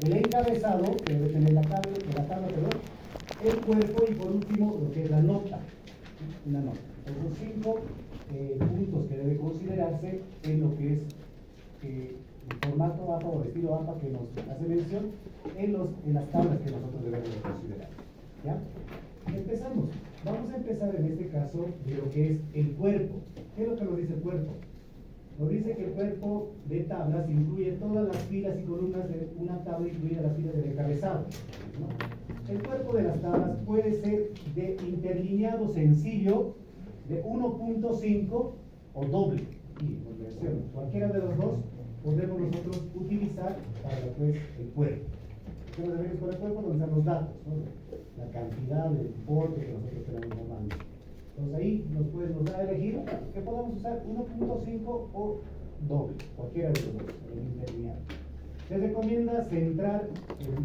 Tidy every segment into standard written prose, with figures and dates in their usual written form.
el encabezado, que debe tener la tabla, perdón, el cuerpo y por último lo que es la nota, una nota. Esos 5 puntos que debe considerarse en lo que es el formato APA o el estilo APA que nos hace mención en las tablas que nosotros debemos considerar. ¿Ya? Empezamos. Vamos a empezar en este caso de lo que es el cuerpo. ¿Qué es lo que nos dice el cuerpo? Nos dice que el cuerpo de tablas incluye todas las filas y columnas de una tabla, incluida las filas del encabezado, ¿no? El cuerpo de las tablas puede ser de interlineado sencillo, de 1.5 o doble. Y cualquiera de los dos podemos nosotros utilizar para lo que es el cuerpo. ¿Qué nos debemos con el cuerpo? Donde están los datos, ¿no? La cantidad, el importe que nosotros tenemos normalmente. Entonces ahí nos da a elegir que podamos usar 1.5 o doble, cualquiera de los dos, el interlineado. Se recomienda centrar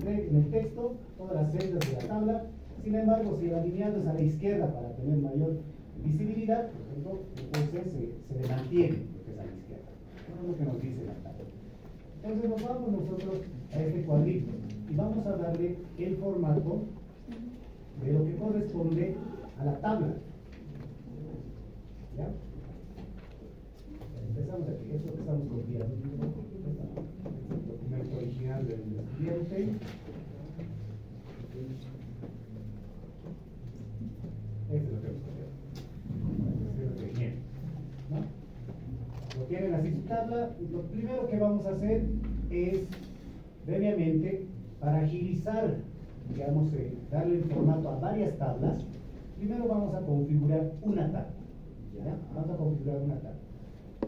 en el texto todas las celdas de la tabla. Sin embargo, si el alineado es a la izquierda para tener mayor visibilidad, por ejemplo, entonces se le mantiene lo que es a la izquierda. Eso es lo que nos dice la tabla. Entonces nos vamos nosotros a este cuadrito y vamos a darle el formato de lo que corresponde a la tabla. ¿Ya? Empezamos aquí, esto que estamos copiando, el documento original del estudiante. Este es lo que hemos copiado. ¿No? Lo tienen así su tabla. Lo primero que vamos a hacer es, previamente, para agilizar, digamos, darle el formato a varias tablas, primero vamos a configurar una tabla. ¿Ya? Vamos a configurar una tabla.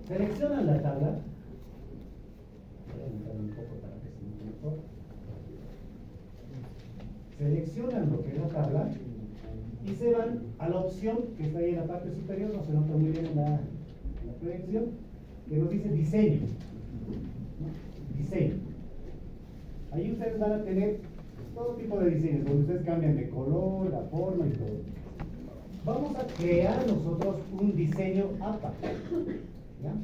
Seleccionan la tabla. Voy a aumentar un poco para que se vea mejor. Seleccionan lo que es la tabla y se van a la opción que está ahí en la parte superior, no se nota muy bien en la proyección, que nos dice diseño. ¿No? Diseño. Ahí ustedes van a tener todo tipo de diseños, donde ustedes cambian de color, la forma y todo. Vamos a crear nosotros un diseño APA. ¿Ya?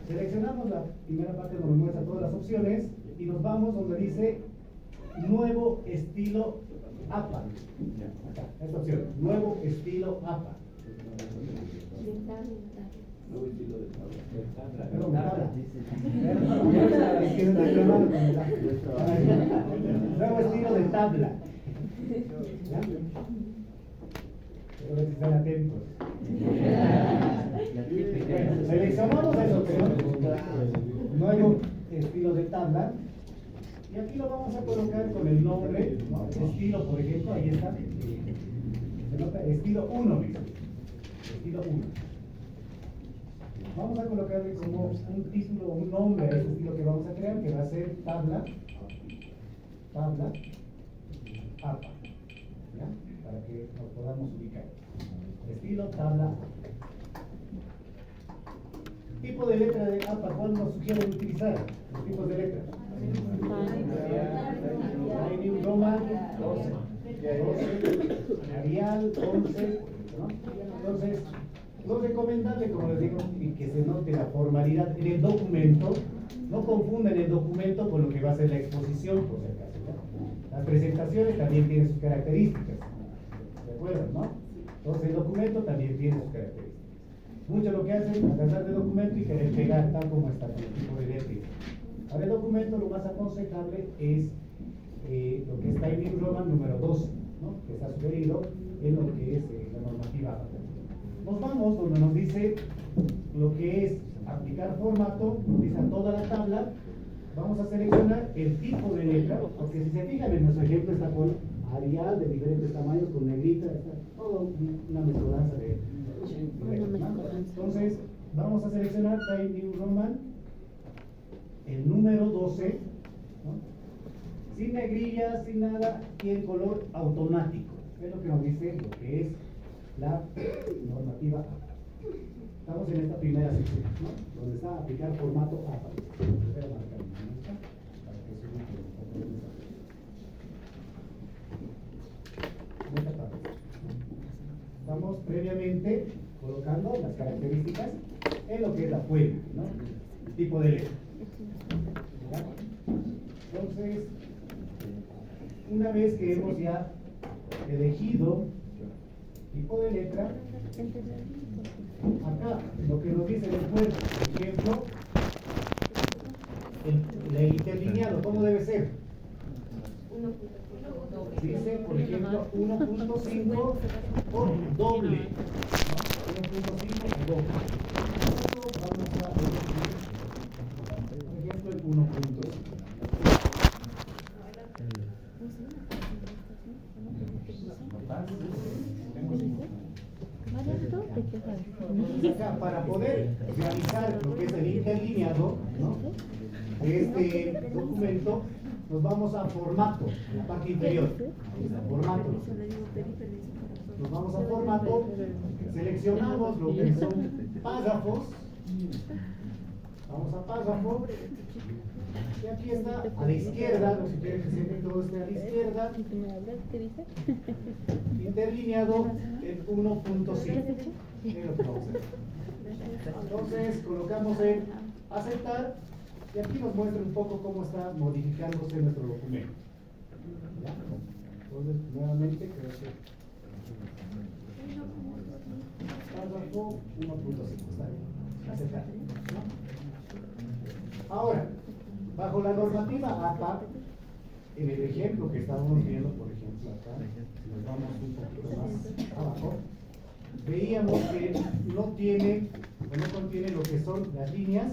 Seleccionamos la primera parte donde muestra todas las opciones y nos vamos donde dice nuevo estilo APA. Acá, esta opción, nuevo estilo APA. Nuevo estilo de tabla. Perdón, nuevo estilo de tabla. ¿Ya? Pero si están atentos. Seleccionamos eso, nuevo estilo de tabla. Y aquí lo vamos a colocar con el nombre, ¿no? Estilo, por ejemplo, ahí está. Estilo 1, mismo. Estilo 1. Vamos a colocarle como un título o un nombre a este estilo que vamos a crear, que va a ser tabla APA. ¿Ya? Para que nos podamos ubicar. Estilo tabla APA. Tipo de letra de APA, ¿cuál nos sugieren utilizar? Los tipos de letras. Times New Roman 12, Arial 11, ¿no? Entonces, lo recomendable, como les digo, y que se note la formalidad en el documento. No confundan el documento con lo que va a ser la exposición, por si acaso, ¿ya? Las presentaciones también tienen sus características, ¿de acuerdo? ¿No? Entonces el documento también tiene sus características. Muchos lo que hacen es agarrar el documento y querer pegar tal como está, con el tipo de letra. Para el documento lo más aconsejable es lo que está en New Roman número 12, ¿no? Que está sugerido en lo que es la normativa. Nos vamos donde nos dice lo que es aplicar formato, nos dice a toda la tabla. Vamos a seleccionar el tipo de letra, porque si se fijan en nuestro ejemplo está con Arial de diferentes tamaños, con negrita, está todo una mezcolanza de letras, ¿no? Entonces vamos a seleccionar Times New Roman, el número 12, ¿no? Sin negrillas, sin nada, y en color automático. Es lo que nos dice lo que es la normativa APA. Estamos en esta primera sección, ¿no? Donde está aplicar formato APA. Voy a marcar para que se ubique un poco de en esta parte. Estamos previamente colocando las características en lo que es la fuente, ¿no? El tipo de letra. ¿Ya? Entonces, una vez que hemos ya elegido tipo de letra, acá lo que nos dice el juego, por ejemplo, el interlineado, ¿cómo debe ser? Dice, por ejemplo, 1.5 por doble, ¿no? 1.5 por doble. Nosotros vamos a elegir, por ejemplo, el 1.5. Acá, para poder realizar lo que es el interlineado, ¿no?, de este documento, nos vamos a formato, en la parte inferior. Formato. Nos vamos a formato, seleccionamos lo que son párrafos. Vamos a párrafo. Y aquí está a la izquierda, si quieren que siempre todo esté a la izquierda. Interlineado en 1.5. Entonces colocamos en aceptar y aquí nos muestra un poco cómo está modificándose nuestro documento. ¿Ya? Entonces nuevamente creo que párrafo 1.5 está bien. Aceptar, ¿no? Ahora, bajo la normativa APA, en el ejemplo que estábamos viendo, por ejemplo acá, si nos vamos un poquito más abajo, veíamos que no tiene o no contiene lo que son las líneas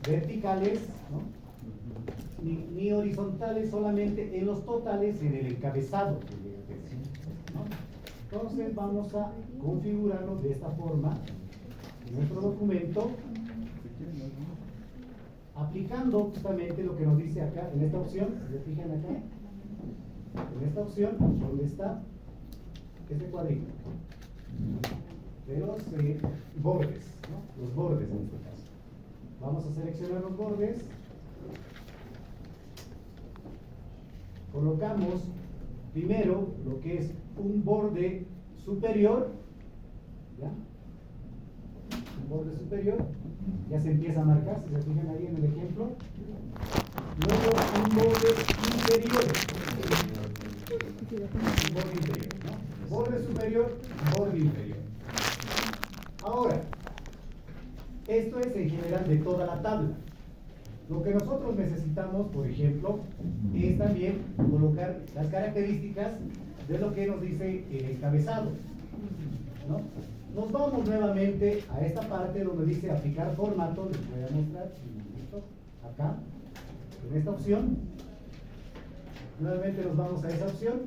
verticales, ¿no?, ni horizontales, solamente en los totales y en el encabezado, ¿no? Entonces vamos a configurarlo de esta forma en nuestro documento, aplicando justamente lo que nos dice acá en esta opción. Si se fijan acá, en esta opción donde está este cuadrito de los bordes, ¿no?, los bordes en este caso. Vamos a seleccionar los bordes, colocamos primero lo que es un borde superior, ¿ya? Un borde superior, ya se empieza a marcar, si se fijan ahí en el ejemplo. Luego un borde inferior, un borde inferior, ¿no? Borde superior, borde inferior. Ahora, esto es en general de toda la tabla. Lo que nosotros necesitamos, por ejemplo, es también colocar las características de lo que nos dice el encabezado, ¿no? Nos vamos nuevamente a esta parte donde dice aplicar formato. Les voy a mostrar, acá, en esta opción. Nuevamente nos vamos a esa opción.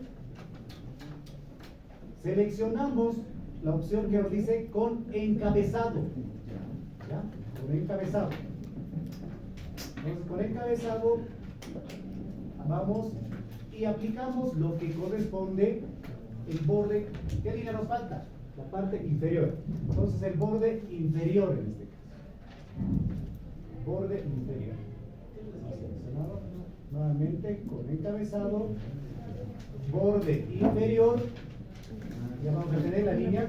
Seleccionamos la opción que nos dice con encabezado. ¿Ya? Con encabezado. Entonces, con encabezado vamos y aplicamos lo que corresponde el borde. ¿Qué línea nos falta? La parte inferior. Entonces, el borde inferior en este caso. Borde inferior. Seleccionado nuevamente con encabezado. Borde inferior. Ya vamos a tener la línea, ¿no?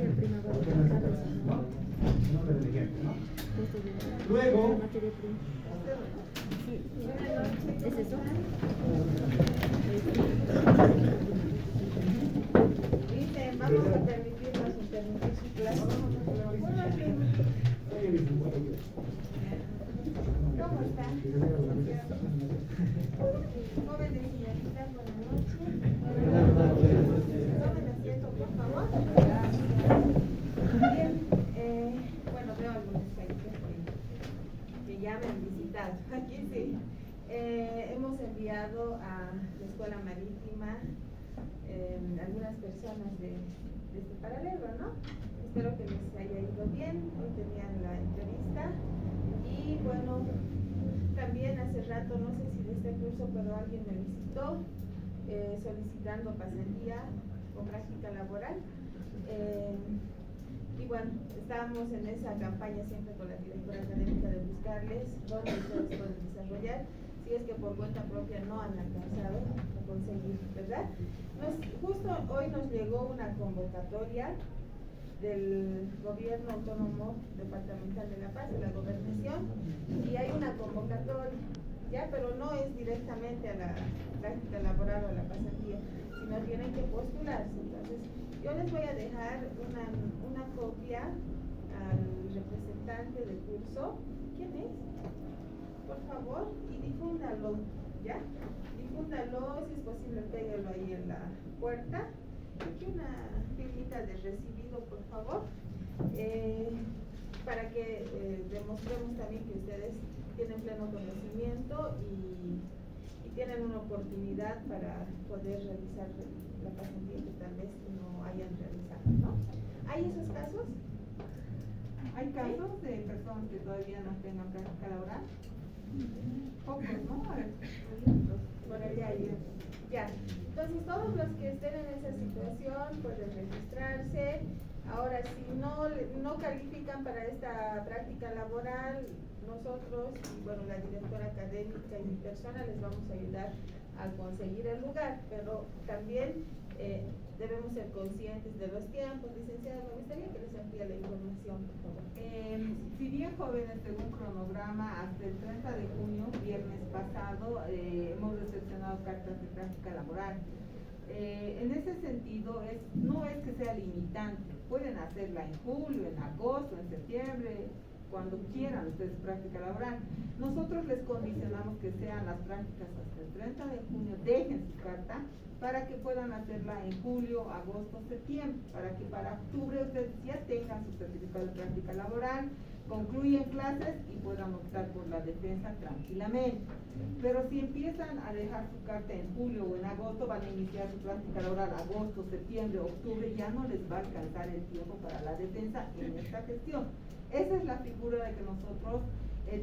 No me del ejemplo, ¿no? Luego, ¿es eso? Dice, vamos a permitirnos interrumpir su clase. ¿Cómo están? Jóvenes y señoritas, buenas noches. Tomen asiento, por favor. Bien, bueno, veo algunos países que ya me han visitado. Aquí sí. Hemos enviado a la Escuela Marítima algunas personas de este paralelo, ¿no? Espero que les haya ido bien. Hoy tenían la entrevista. Y bueno, también hace rato, no sé si de este curso, pero alguien me visitó solicitando pasantía o práctica laboral. Y bueno, estábamos en esa campaña siempre con la directora académica de buscarles dónde ustedes pueden desarrollar, si es que por cuenta propia no han alcanzado a conseguir, ¿verdad? Justo hoy nos llegó una convocatoria del Gobierno Autónomo Departamental de La Paz, de la Gobernación, y hay una convocatoria ya, pero no es directamente a la práctica laboral o a la pasantía, sino tienen que postularse. Entonces, yo les voy a dejar una copia al representante del curso. ¿Quién es? Por favor, y difúndalo, ¿ya? Difúndalo, si es posible, pégalo ahí en la puerta. Aquí una firmita de recibido, por favor, para que demostremos también que ustedes tienen pleno conocimiento y tienen una oportunidad para poder realizar la pasantía que tal vez no hayan realizado, ¿no? ¿Hay esos casos? ¿Hay casos de personas que todavía no tengan práctica laboral? Pocos, ¿no? A ver, Por allá hay. Ya. Entonces, todos los que estén en esa situación pueden registrarse. Ahora, si no califican para esta práctica laboral, nosotros, y bueno, la directora académica y mi persona les vamos a ayudar a conseguir el lugar, pero también debemos ser conscientes de los tiempos. Licenciada, me gustaría que les amplíe la información, por favor. Si bien jóvenes, según cronograma, hasta el 30 de junio, viernes pasado, hemos recepcionado cartas de práctica laboral. En ese sentido, no es que sea limitante, pueden hacerla en julio, en agosto, en septiembre, cuando quieran ustedes práctica laboral. Nosotros les condicionamos que sean las prácticas hasta el 30 de junio, dejen su carta para que puedan hacerla en julio, agosto, septiembre, para que para octubre ustedes ya tengan su certificado de práctica laboral, concluyen clases y puedan optar por la defensa tranquilamente. Pero si empiezan a dejar su carta en julio o en agosto, van a iniciar su práctica laboral agosto, septiembre, octubre, ya no les va a alcanzar el tiempo para la defensa en esta gestión. Esa es la figura de que nosotros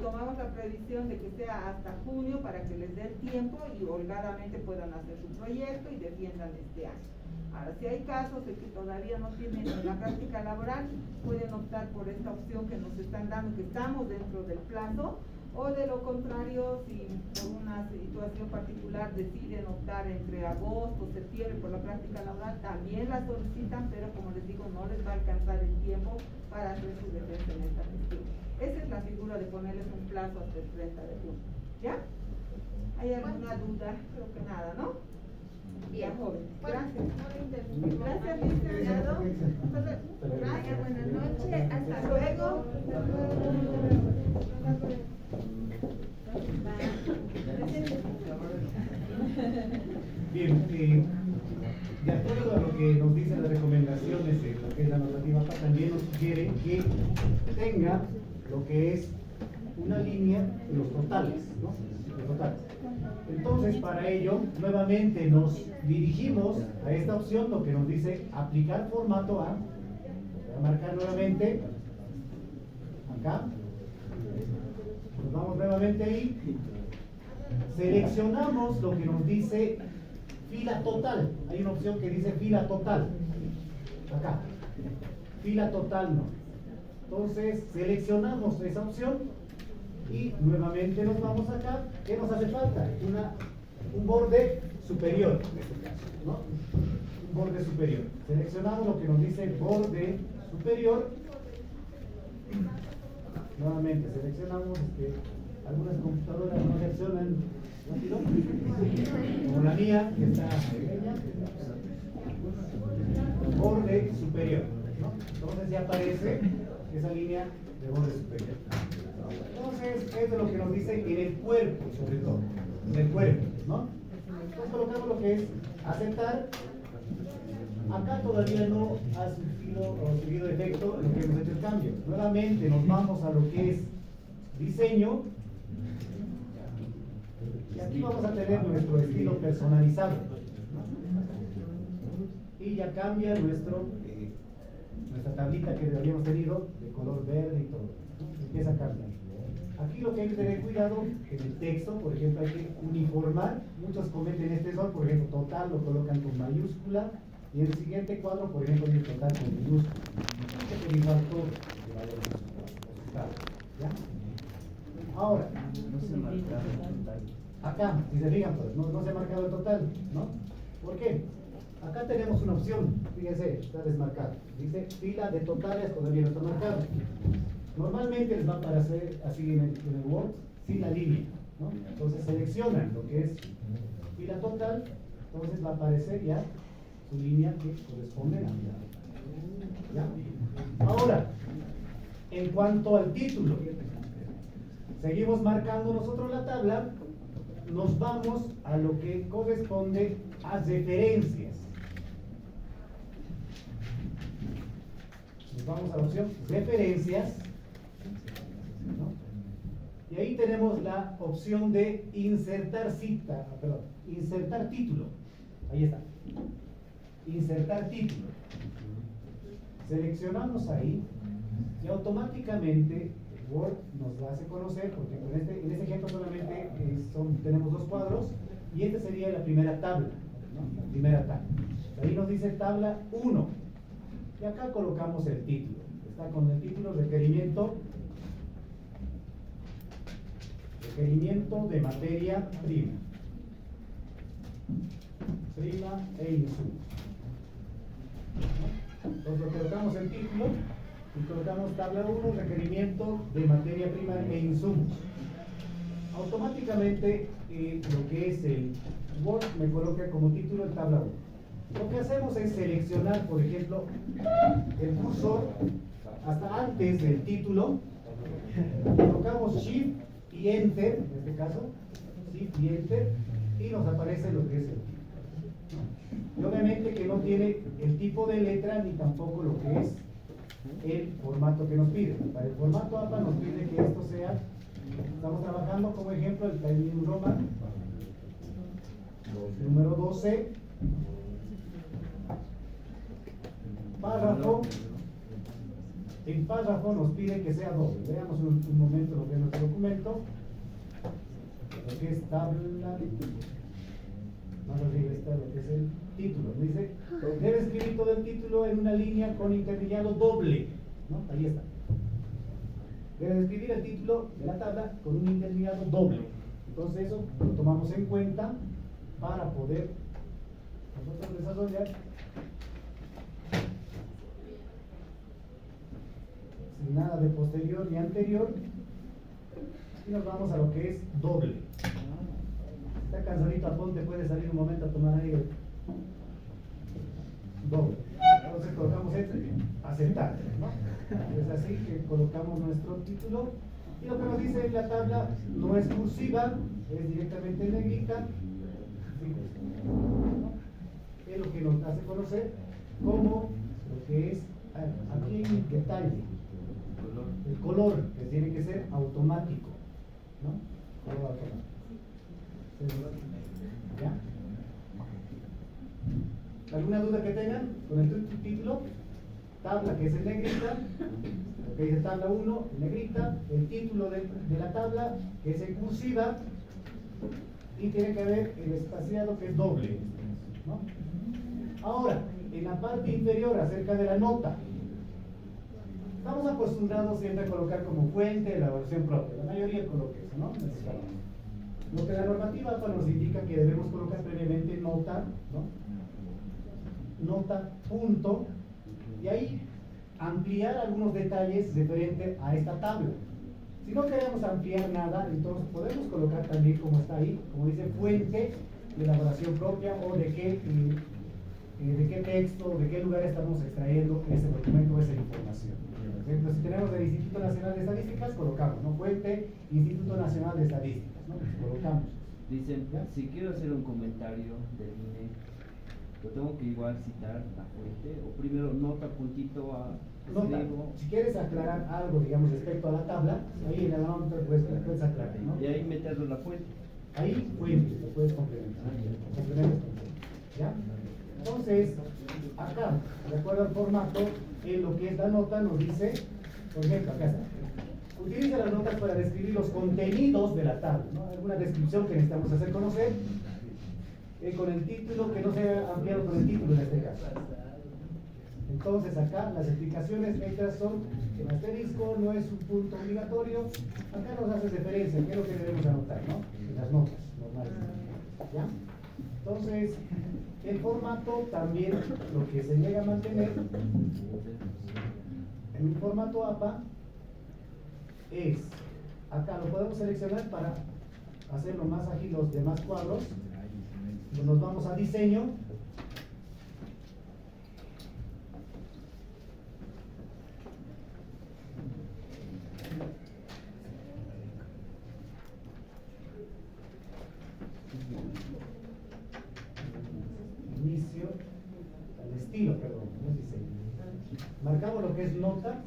tomamos la previsión de que sea hasta junio para que les dé el tiempo y holgadamente puedan hacer su proyecto y defiendan este año. Ahora, si hay casos de que todavía no tienen la práctica laboral, pueden optar por esta opción que nos están dando, que estamos dentro del plazo, o de lo contrario, si por una situación particular deciden optar entre agosto o septiembre por la práctica laboral, también la solicitan, pero como les digo, no les va a alcanzar el tiempo para hacer su defensa en esta gestión. Esa es la figura de ponerles un plazo hasta el 30 de junio. ¿Ya? ¿Hay alguna duda? Creo que nada, ¿no? Bien, joven. Gracias. Gracias, licenciado. Gracias, buenas noches. Hasta luego. Bien, de acuerdo a lo que nos dicen las recomendaciones de lo que es la normativa PA, también nos sugiere que tenga lo que es una línea de los totales, ¿no? Los totales. Entonces, para ello, nuevamente nos dirigimos a esta opción, lo que nos dice aplicar formato A. Voy a marcar nuevamente acá. Nos vamos nuevamente ahí. Seleccionamos lo que nos dice fila total. Hay una opción que dice fila total. Acá. Fila total no. Entonces, seleccionamos esa opción y nuevamente nos vamos acá. ¿Qué nos hace falta? Un borde superior, en este caso, ¿no? Un borde superior. Seleccionamos lo que nos dice borde superior. Nuevamente seleccionamos, algunas computadoras no reaccionan rápido, como la mía, que está pequeña. Borde superior, ¿no? Entonces ya aparece esa línea de borde superior. Entonces, es de lo que nos dice en el cuerpo, sobre todo, en el cuerpo, ¿no? Entonces colocamos lo que es aceptar. Acá todavía no ha surgido efecto lo que hemos hecho el cambio. Nuevamente nos vamos a lo que es diseño. Y aquí vamos a tener nuestro estilo personalizado. Y ya cambia nuestra tablita que habíamos tenido de color verde y todo. Empieza a cambiar. Aquí lo que hay que tener cuidado en el texto, por ejemplo, hay que uniformar. Muchos cometen este error, por ejemplo, total lo colocan con mayúscula. Y en el siguiente cuadro, por ejemplo, hay que total con minúscula. Este es el falto de valor resultado. ¿Ya? Ahora, No se marca el total. acá, si se fijan, pues, no se ha marcado el total, ¿no? ¿Por qué? Acá tenemos una opción, fíjense, está desmarcado. Dice fila de totales, todavía no está marcado. Normalmente les va a aparecer así en el Word, sin la línea. ¿no? Entonces seleccionan lo que es fila total, entonces va a aparecer ya su línea que corresponde a la fila total. ¿Ya? Ahora, en cuanto al título, seguimos marcando nosotros la tabla, nos vamos a lo que corresponde a referencias. Nos vamos a la opción referencias, ¿no? Y ahí tenemos la opción de insertar insertar título. Ahí está. Insertar título. Seleccionamos ahí y automáticamente Word nos hace conocer, porque en este ejemplo solamente tenemos 2 cuadros y esta sería la primera tabla, ¿no? La primera tabla. Ahí nos dice tabla 1 y acá colocamos el título. Está con el título requerimiento de materia prima e insumos. Entonces colocamos el título y colocamos tabla 1, requerimiento de materia prima e insumos. Automáticamente lo que es el Word me coloca como título en tabla 1. Lo que hacemos es seleccionar, por ejemplo, el cursor hasta antes del título, colocamos Shift y Enter, en este caso, Shift y Enter, y nos aparece lo que es el título. Y obviamente que no tiene el tipo de letra ni tampoco lo que es el formato que nos pide. Para el formato APA nos pide que esto sea, estamos trabajando como ejemplo el Times New Roman número 12, párrafo. En párrafo nos pide que sea doble. Veamos un momento lo que es nuestro documento, lo que es tabla. Más arriba está lo que es el título. Dice, debe escribir todo el título en una línea con interlineado doble, ¿no? Ahí está. Debe escribir el título de la tabla con un interlineado doble. Entonces eso lo tomamos en cuenta para poder nosotros desarrollar sin nada de posterior ni anterior, y nos vamos a lo que es doble. Está cansadito, aponte, puede salir un momento a tomar aire. Doble. Entonces colocamos aceptar, ¿no? Es así que colocamos nuestro título, y lo que nos dice en la tabla no es cursiva, es directamente en negrita, ¿no? Es lo que nos hace conocer como lo que es aquí en detalle el color, que tiene que ser automático, ¿no? Color automático. ¿Ya? ¿Alguna duda que tengan con el título? Tabla que es en negrita, lo que dice tabla 1 en negrita, el título de la tabla que es en cursiva, y tiene que haber el espaciado que es doble, ¿no? Ahora, en la parte inferior acerca de la nota, estamos acostumbrados siempre a colocar como fuente la elaboración propia, la mayoría coloca eso, ¿no? Lo que la normativa APA nos indica que debemos colocar previamente nota, ¿no? Nota, punto, y ahí ampliar algunos detalles referente a esta tabla. Si no queremos ampliar nada, entonces podemos colocar también como está ahí, como dice fuente de elaboración propia, o de qué texto, de qué lugar estamos extrayendo ese documento o esa información. Por ejemplo, si tenemos el Instituto Nacional de Estadísticas, colocamos, ¿no? Fuente, Instituto Nacional de Estadísticas, ¿no? Colocamos. Dicen, ¿Ya? si quiero hacer un comentario del INE, lo tengo que igual citar la fuente, o primero nota, puntito, Nota, escribo, si quieres aclarar algo, digamos, respecto a la tabla, ahí en la nota puedes aclarar, ¿no? y ahí meterlo la fuente. Ahí fuente, lo puedes complementar. Complementas con fuente, ¿ya? Entonces, acá, de acuerdo al formato, en lo que es la nota nos dice, por ejemplo, acá está. Utiliza las notas para describir los contenidos de la tabla, ¿no? Alguna descripción que necesitamos hacer conocer, con el título, que no sea ampliado con el título en este caso. Entonces acá las explicaciones extras son en asterisco, no es un punto obligatorio. Acá nos hace referencia, qué es lo que debemos anotar, ¿no? En las notas normales. ¿Ya? Entonces, el formato también lo que se llega a mantener en un formato APA es, acá lo podemos seleccionar para hacerlo más ágil los demás cuadros, pues nos vamos a diseño. Inicio, al estilo, perdón, no es diseño. Marcamos lo que es nota,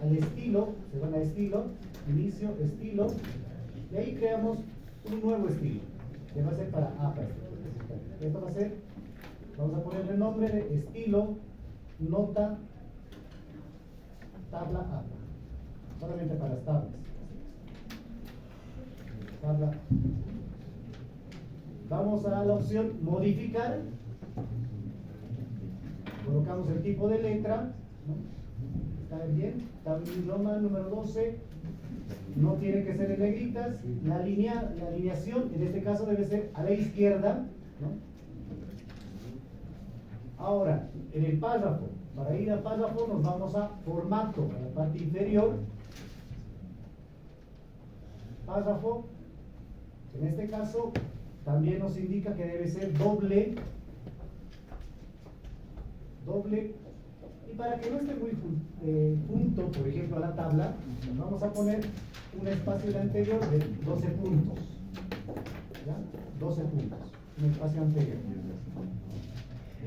al estilo, se van a estilo, inicio, estilo, y ahí creamos un nuevo estilo, que va a ser para APA. Esto va a ser, vamos a ponerle el nombre de estilo, nota, tabla APA, solamente para las tablas. Tabla. Vamos a la opción modificar, colocamos el tipo de letra, ¿no? ¿Está bien? Times New Roman número 12, no tiene que ser en negritas, la alineación en este caso debe ser a la izquierda, ¿no? Ahora, en el párrafo, para ir al párrafo nos vamos a formato, a la parte inferior, párrafo, en este caso también nos indica que debe ser doble, y para que no esté muy junto, por ejemplo, a la tabla, vamos a poner un espacio del anterior de 12 puntos, ¿ya? 12 puntos, un espacio anterior.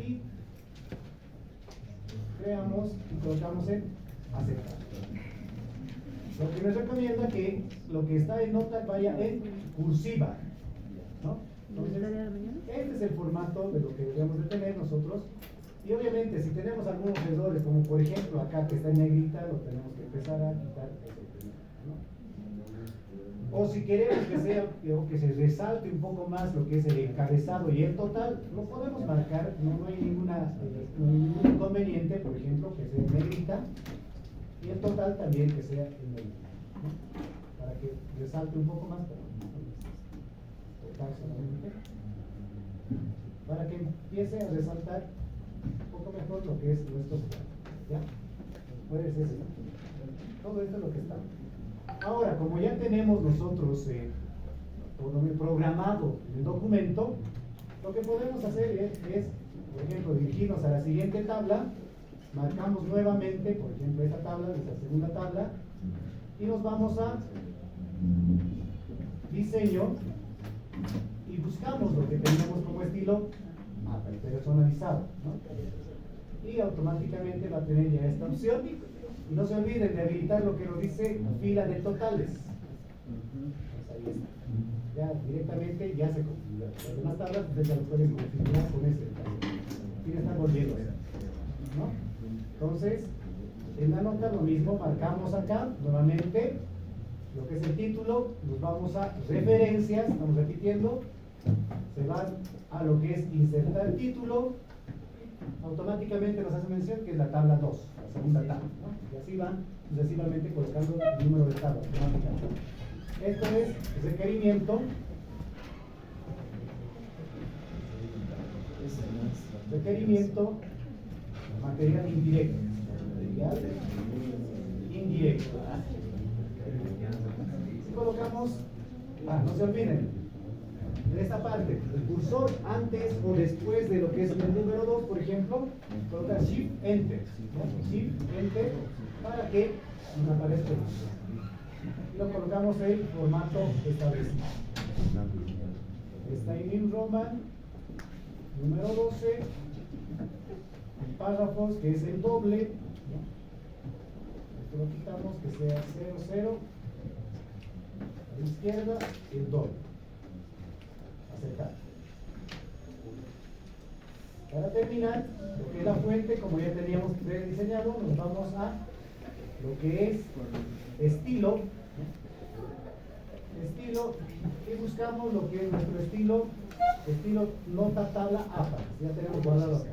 Y creamos y colocamos en aceptar. Lo que nos recomienda que lo que está en nota vaya en cursiva, ¿no? Entonces, este es el formato de lo que deberíamos de tener nosotros. Y obviamente, si tenemos algunos errores, como por ejemplo acá que está en negrita, lo tenemos que empezar a quitar, ¿no? O si queremos que sea, o que se resalte un poco más lo que es el encabezado y el total, lo podemos marcar, no hay ningún inconveniente, por ejemplo, que sea en negrita, y el total también que sea en negrita, ¿no? Para que resalte un poco más, pero total solamente, para que empiece a resaltar un poco mejor lo que es nuestro cuadro, ¿ya? Puede ser todo esto es lo que está. Ahora, como ya tenemos nosotros programado el documento, lo que podemos hacer es, por ejemplo, dirigirnos a la siguiente tabla, marcamos nuevamente, por ejemplo, esta tabla, nuestra segunda tabla, y nos vamos a diseño y buscamos lo que tenemos como estilo personalizado, ¿no? Y automáticamente va a tener ya esta opción. Y no se olviden de habilitar lo que nos dice fila de totales. Pues ahí está. Ya directamente ya se configura. Las demás tablas ustedes ya lo pueden configurar con ese detalle. Sin estar volviendo, ¿no? Entonces, en la nota lo mismo, marcamos acá nuevamente lo que es el título, nos vamos a referencias, estamos repitiendo, se van a lo que es insertar título, automáticamente nos hace mención que es la tabla 2, la segunda tabla, ¿no? Y así van sucesivamente colocando el número de tabla automáticamente. Esto es requerimiento. Requerimiento material indirecto. Material indirecto. Si colocamos, no se olviden, en esta parte, el cursor antes o después de lo que es el número 2, por ejemplo, colocar Shift Enter, ¿no? Shift Enter para que nos aparezca. Y lo colocamos en el formato establecido. Está en New Roman, número 12, en párrafos, que es el doble, ¿no? Esto lo quitamos, que sea 0, 0, a la izquierda, el doble. Aceptar. Para terminar, lo que es la fuente, como ya teníamos prediseñado, nos vamos a lo que es estilo. Estilo, y buscamos lo que es nuestro estilo nota tabla APA. Ya tenemos guardado acá.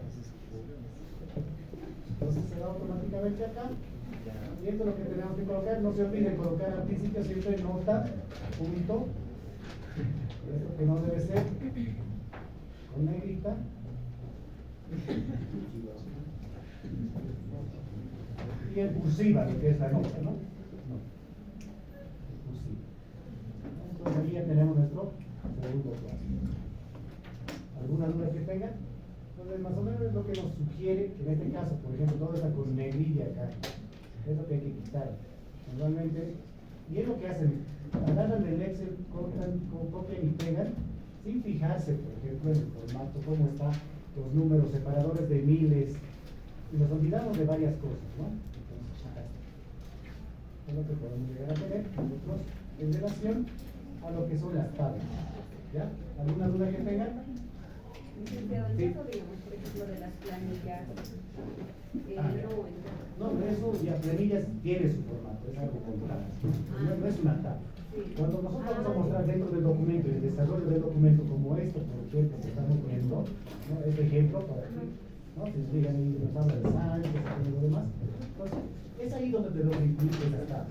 Entonces se va automáticamente acá. Y esto es lo que tenemos que colocar. No se olviden colocar al principio siempre nota, punto. Esto que no debe ser con negrita. Y en cursiva, lo que es la nota, ¿no? Cursiva. Entonces aquí ya tenemos nuestro segundo plano. ¿Alguna duda que tengan? Entonces, más o menos es lo que nos sugiere, en este caso, por ejemplo, todo está con negrilla acá. Es lo que hay que quitar. Normalmente, y es lo que hacen, agarran el Excel, cortan, copian y pegan, sin fijarse, por ejemplo, en el formato, cómo está, los números separadores de miles, y nos olvidamos de varias cosas, ¿no? Entonces, acá está. Es lo que podemos llegar a tener nosotros en relación a lo que son las tablas. ¿Ya? ¿Alguna duda que tengan? Licenciado, el Sí. caso, digamos, por ejemplo, de las planillas, Ah, no entra. No, eso ya planillas tiene su formato, es algo contable. No es una tabla. Cuando nosotros vamos a mostrar dentro del documento y el desarrollo del documento como esto, por ejemplo, que estamos viendo, ¿no? Este ejemplo para que, ¿no? Si nos digan ahí, nos habla de Sánchez, y lo demás. Entonces, es ahí donde tenemos que incluir esas tablas.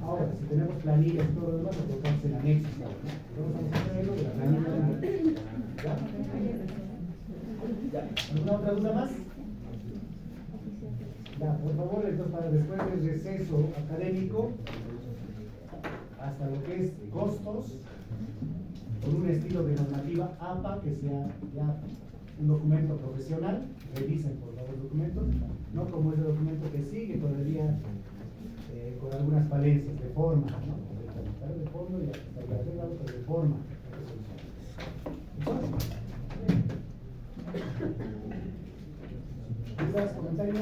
Ahora, si tenemos planillas y todo lo demás, lo colocamos en anexos. ¿No? Vamos a hacerlo de la planilla. ¿Ya? ¿Alguna otra duda más? Ya, por favor, entonces para después del receso académico, hasta lo que es costos, con un estilo de normativa APA, que sea ya un documento profesional, revisen por favor los documentos, no como ese documento que sigue todavía con algunas falencias de forma, ¿no? De fondo y hasta el arreglado, pero de forma. ¿Dudas, comentarios?